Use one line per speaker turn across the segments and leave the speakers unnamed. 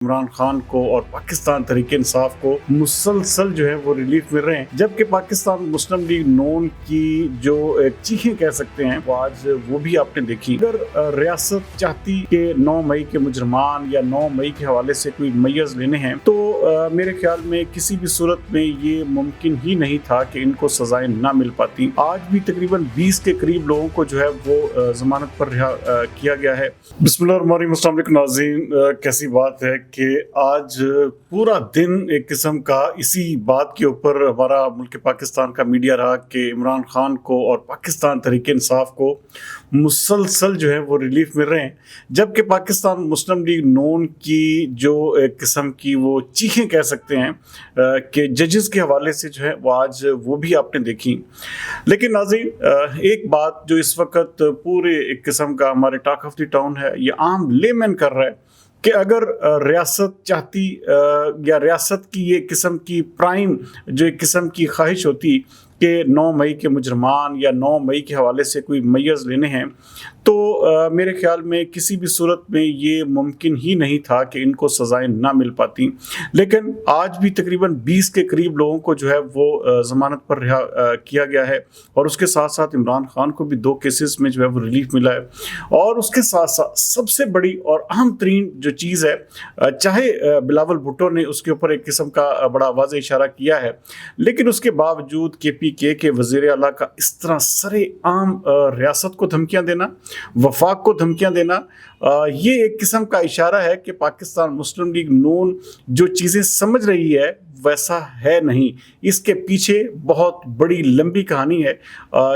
عمران خان کو اور پاکستان تحریک انصاف کو مسلسل جو ہے وہ ریلیف مل رہے ہیں، جبکہ پاکستان مسلم لیگ نون کی جو چیخیں کہہ سکتے ہیں وہ آج وہ بھی آپ نے دیکھی۔ اگر ریاست چاہتی کہ 9 مئی کے مجرمان یا 9 مئی کے حوالے سے کوئی میز لینے ہیں تو میرے خیال میں کسی بھی صورت میں یہ ممکن ہی نہیں تھا کہ ان کو سزائیں نہ مل پاتی۔ آج بھی تقریباً 20 کے قریب لوگوں کو جو ہے وہ ضمانت پر رہا کیا گیا ہے۔ بسم اللہ الرحمن الرحیم۔ السلام علیکم ناظرین، کیسی بات ہے کہ آج پورا دن ایک قسم کا اسی بات کے اوپر ہمارا ملک پاکستان کا میڈیا رہا کہ عمران خان کو اور پاکستان تحریک انصاف کو مسلسل جو ہے وہ ریلیف مل رہے ہیں، جبکہ پاکستان مسلم لیگ نون کی جو ایک قسم کی وہ چیخیں کہہ سکتے ہیں کہ ججز کے حوالے سے جو ہے وہ آج وہ بھی آپ نے دیکھی۔ لیکن ناظرین، ایک بات جو اس وقت پورے ایک قسم کا ہمارے ٹاک آف دی ٹاؤن ہے، یہ عام لے مین کر رہا ہے کہ اگر ریاست چاہتی یا ریاست کی یہ قسم کی پرائم جو ایک قسم کی خواہش ہوتی کہ 9 مئی کے مجرمان یا 9 مئی کے حوالے سے کوئی میز لینے ہیں تو میرے خیال میں کسی بھی صورت میں یہ ممکن ہی نہیں تھا کہ ان کو سزائیں نہ مل پاتی۔ لیکن آج بھی تقریباً 20 کے قریب لوگوں کو جو ہے وہ ضمانت پر رہا کیا گیا ہے، اور اس کے ساتھ ساتھ عمران خان کو بھی 2 کیسز میں جو ہے وہ ریلیف ملا ہے۔ اور اس کے ساتھ ساتھ سب سے بڑی اور اہم ترین جو چیز ہے، چاہے بلاول بھٹو نے اس کے اوپر ایک قسم کا بڑا واضح اشارہ کیا ہے، لیکن اس کے باوجود KPK کے وزیر اعلیٰ کا اس طرح سر عام ریاست کو دھمکیاں دینا، وفاق کو دھمکیاں دینا، یہ ایک قسم کا اشارہ ہے کہ پاکستان مسلم لیگ نون جو چیزیں سمجھ رہی ہے ویسا ہے نہیں۔ اس کے پیچھے بہت بڑی لمبی کہانی ہے،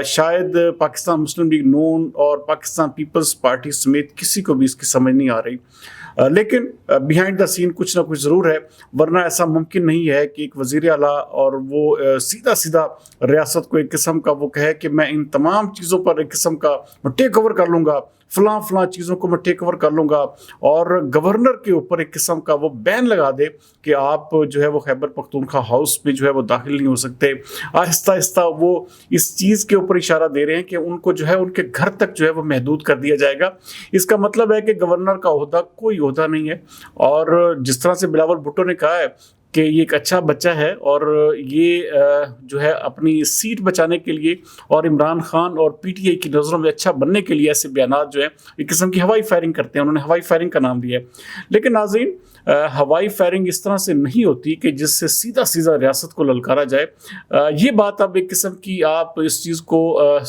شاید پاکستان مسلم لیگ نون اور پاکستان پیپلز پارٹی سمیت کسی کو بھی اس کی سمجھ نہیں آ رہی، لیکن بیہائنڈ دا سین کچھ نہ کچھ ضرور ہے، ورنہ ایسا ممکن نہیں ہے کہ ایک وزیر اعلیٰ اور وہ سیدھا ریاست کو ایک قسم کا وہ کہے کہ میں ان تمام چیزوں پر ایک قسم کا ٹیک اوور کر لوں گا، فلاں چیزوں کو میں ٹیک اوور کر لوں گا، اور گورنر کے اوپر ایک قسم کا وہ بین لگا دے کہ آپ جو ہے وہ خیبر پختونخوا ہاؤس میں جو ہے وہ داخل نہیں ہو سکتے۔ آہستہ آہستہ وہ اس چیز کے اوپر اشارہ دے رہے ہیں کہ ان کو جو ہے ان کے گھر تک جو ہے وہ محدود کر دیا جائے گا۔ اس کا مطلب ہے کہ گورنر کا عہدہ کوئی عہدہ نہیں ہے، اور جس طرح سے بلاول بھٹو نے کہا ہے کہ یہ ایک اچھا بچہ ہے اور یہ جو ہے اپنی سیٹ بچانے کے لیے اور عمران خان اور PTI کی نظروں میں اچھا بننے کے لیے ایسے بیانات جو ہیں ایک قسم کی ہوائی فائرنگ کرتے ہیں، انہوں نے ہوائی فائرنگ کا نام دیا ہے۔ لیکن ناظرین، ہوائی فائرنگ اس طرح سے نہیں ہوتی کہ جس سے سیدھا ریاست کو للکارا جائے۔ یہ بات اب ایک قسم کی آپ اس چیز کو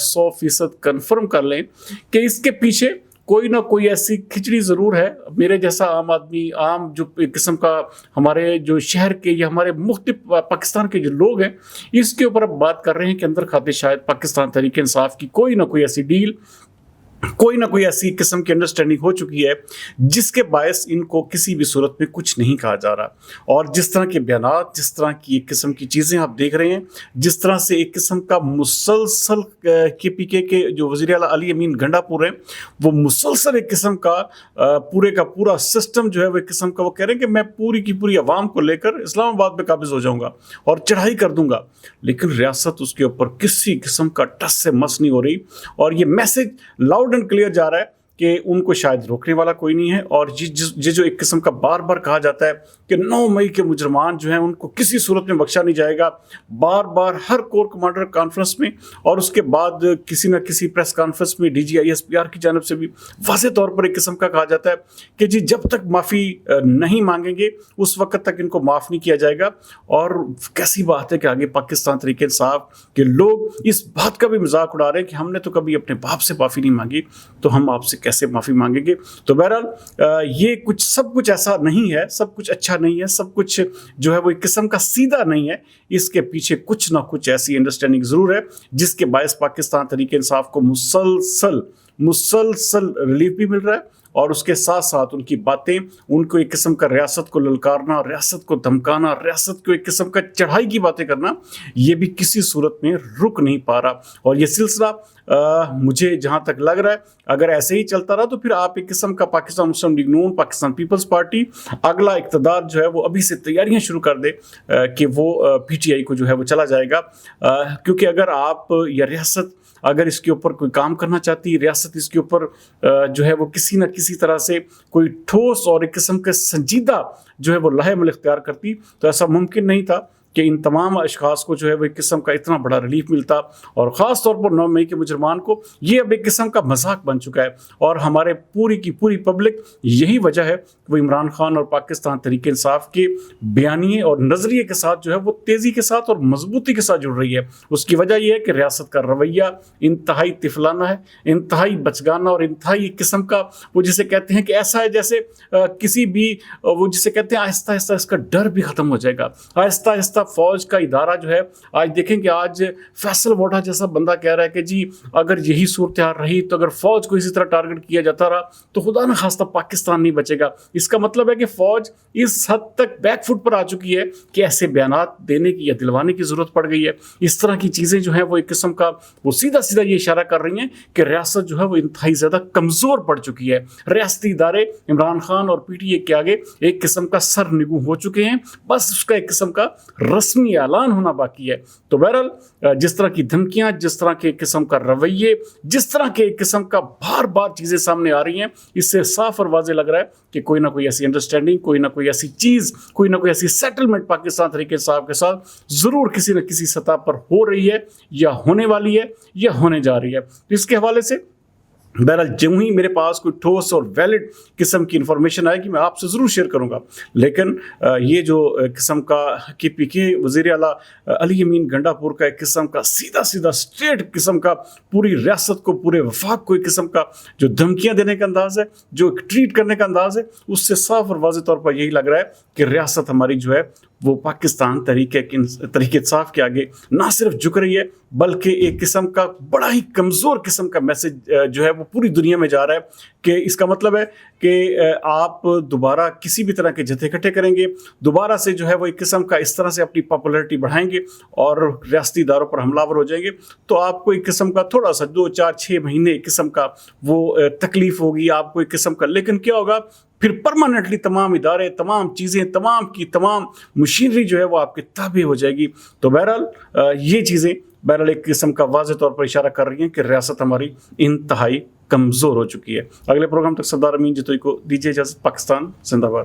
100% کنفرم کر لیں کہ اس کے پیچھے کوئی نہ کوئی ایسی کھچڑی ضرور ہے۔ میرے جیسا عام آدمی، عام جو ایک قسم کا ہمارے جو شہر کے یا ہمارے مختلف پاکستان کے جو لوگ ہیں، اس کے اوپر اب بات کر رہے ہیں کہ اندر کھاتے شاید پاکستان تحریک انصاف کی کوئی نہ کوئی ایسی ڈیل، کوئی نہ کوئی ایسی قسم کی انڈرسٹینڈنگ ہو چکی ہے جس کے باعث ان کو کسی بھی صورت میں کچھ نہیں کہا جا رہا۔ اور جس طرح کے بیانات، جس طرح کی ایک قسم کی چیزیں آپ دیکھ رہے ہیں، جس طرح سے ایک قسم کا مسلسل KPK کے جو وزیر اعلیٰ علی امین گنڈا پور ہیں، وہ مسلسل ایک قسم کا پورے کا پورا سسٹم جو ہے وہ ایک قسم کا وہ کہہ رہے ہیں کہ میں پوری کی پوری عوام کو لے کر اسلام آباد میں قابض ہو جاؤں گا اور چڑھائی کر دوں گا، لیکن ریاست اس کے اوپر کسی قسم کا ٹس سے مس نہیں ہو رہی، اور یہ میسج لاؤڈ اینڈ کلیئر جا رہا ہے کہ ان کو شاید روکنے والا کوئی نہیں ہے۔ اور جو ایک قسم کا بار بار کہا جاتا ہے کہ 9 مئی کے مجرمان جو ہیں ان کو کسی صورت میں بخشا نہیں جائے گا، بار بار ہر کور کمانڈر کانفرنس میں اور اس کے بعد کسی نہ کسی پریس کانفرنس میں DG ISPR کی جانب سے بھی واضح طور پر ایک قسم کا کہا جاتا ہے کہ جی جب تک معافی نہیں مانگیں گے اس وقت تک ان کو معاف نہیں کیا جائے گا۔ اور کیسی بات ہے کہ آگے پاکستان تحریک انصاف کے لوگ اس بات کا بھی مذاق اڑا رہے ہیں کہ ہم نے تو کبھی اپنے باپ سے معافی نہیں مانگی، تو ہم آپ سے کیسے معافی مانگیں گے۔ تو بہرحال یہ سب کچھ ایسا نہیں ہے، سب کچھ اچھا نہیں ہے، سب کچھ جو ہے وہ ایک قسم کا سیدھا نہیں ہے۔ اس کے پیچھے کچھ نہ کچھ ایسی انڈرسٹینڈنگ ضرور ہے جس کے باعث پاکستان تحریک انصاف کو مسلسل ریلیف بھی مل رہا ہے، اور اس کے ساتھ ساتھ ان کی باتیں، ان کو ایک قسم کا ریاست کو للکارنا، ریاست کو دھمکانا، ریاست کو ایک قسم کا چڑھائی کی باتیں کرنا، یہ بھی کسی صورت میں رک نہیں پا رہا۔ اور یہ سلسلہ مجھے جہاں تک لگ رہا ہے اگر ایسے ہی چلتا رہا تو پھر آپ ایک قسم کا پاکستان مسلم لیگ نون، پاکستان پیپلز پارٹی اگلا اقتدار جو ہے وہ ابھی سے تیاریاں شروع کر دے کہ وہ PTI کو جو ہے وہ چلا جائے گا، کیونکہ اگر آپ یا ریاست اگر اس کے اوپر کوئی کام کرنا چاہتی ریاست، اس کے اوپر جو ہے وہ کسی نہ کسی طرح سے کوئی ٹھوس اور ایک قسم کے سنجیدہ جو ہے وہ لائحہ عمل اختیار کرتی، تو ایسا ممکن نہیں تھا کہ ان تمام اشخاص کو جو ہے وہ ایک قسم کا اتنا بڑا ریلیف ملتا، اور خاص طور پر 9 مئی کے مجرمان کو یہ اب ایک قسم کا مذاق بن چکا ہے، اور ہمارے پوری کی پوری پبلک یہی وجہ ہے کہ وہ عمران خان اور پاکستان تحریک انصاف کے بیانیے اور نظریے کے ساتھ جو ہے وہ تیزی کے ساتھ اور مضبوطی کے ساتھ جڑ رہی ہے۔ اس کی وجہ یہ ہے کہ ریاست کا رویہ انتہائی طفلانہ ہے، انتہائی بچگانہ، اور انتہائی ایک قسم کا وہ جسے کہتے ہیں کہ ایسا ہے جیسے کسی بھی وہ جسے کہتے ہیں آہستہ آہستہ اس کا ڈر بھی ختم ہو جائے گا، آہستہ آہستہ فوج کا ادارہ جو ہے، آج دیکھیں کہ آج فیصل ووڈا جیسا بندہ کہہ رہا ہے کہ جی اگر یہی صورتحال رہی تو اگر فوج کو اسی طرح ٹارگٹ کیا جاتا رہا تو خدا نہ خواستہ پاکستان نہیں بچے گا۔ اس کا مطلب ہے کہ فوج اس حد تک بیک فٹ پر آ چکی ہے کہ ایسے بیانات دینے کی یا دلوانے کی ضرورت پڑ گئی ہے۔ اس طرح کی چیزیں جو ہیں وہ ایک قسم کا وہ سیدھا سیدھا یہ اشارہ کر رہی ہیں کہ ریاست جو ہے وہ انتہائی زیادہ کمزور پڑ چکی ہے۔ ریاستی ادارے عمران خان اور پی ٹی اے کے آگے ایک قسم کا سر نگو ہو چکے ہیں، بس اس کا ایک قسم کا رسمی اعلان ہونا باقی ہے۔ تو بہرحال جس طرح کی دھمکیاں، جس طرح کے ایک قسم کا رویے، جس طرح کے ایک قسم کا بار بار چیزیں سامنے آ رہی ہیں، اس سے صاف اور واضح لگ رہا ہے کہ کوئی نہ کوئی ایسی انڈرسٹینڈنگ، کوئی نہ کوئی ایسی چیز، کوئی نہ کوئی ایسی سیٹلمنٹ پاکستان تحریک انصاف کے ساتھ ضرور کسی نہ کسی سطح پر ہو رہی ہے، یا ہونے والی ہے، یا ہونے جا رہی ہے۔ اس کے حوالے سے بہرحال جب ہی میرے پاس کوئی ٹھوس اور ویلڈ قسم کی انفارمیشن آئے گی میں آپ سے ضرور شیئر کروں گا، لیکن یہ جو قسم کا کے پی کے وزیر اعلیٰ علی امین گنڈا پور کا ایک قسم کا سیدھا سیدھا اسٹریٹ قسم کا پوری ریاست کو، پورے وفاق کو ایک قسم کا جو دھمکیاں دینے کا انداز ہے، جو ٹریٹ کرنے کا انداز ہے، اس سے صاف اور واضح طور پر یہی لگ رہا ہے کہ ریاست ہماری جو ہے وہ پاکستان تحریک انصاف کے آگے نہ صرف جھک رہی ہے بلکہ ایک قسم کا بڑا ہی کمزور قسم کا میسج جو ہے وہ پوری دنیا میں جا رہا ہے، کہ اس کا مطلب ہے کہ آپ دوبارہ کسی بھی طرح کے جتھے اکٹھے کریں گے، دوبارہ سے جو ہے وہ ایک قسم کا اس طرح سے اپنی پاپولیرٹی بڑھائیں گے اور ریاستی اداروں پر حملہ آور ہو جائیں گے، تو آپ کو ایک قسم کا تھوڑا سا 2 4 6 مہینے ایک قسم کا وہ تکلیف ہوگی آپ کو ایک قسم کا، لیکن کیا ہوگا پھر پرماننٹلی تمام ادارے، تمام چیزیں، تمام کی تمام مشینری جو ہے وہ آپ کے تابع ہو جائے گی۔ تو بہرحال یہ چیزیں بہرحال ایک قسم کا واضح طور پر اشارہ کر رہی ہیں کہ ریاست ہماری انتہائی کمزور ہو چکی ہے۔ اگلے پروگرام تک سردار امین جتوئی کو دیجیے اجازت۔ پاکستان زندہ باد۔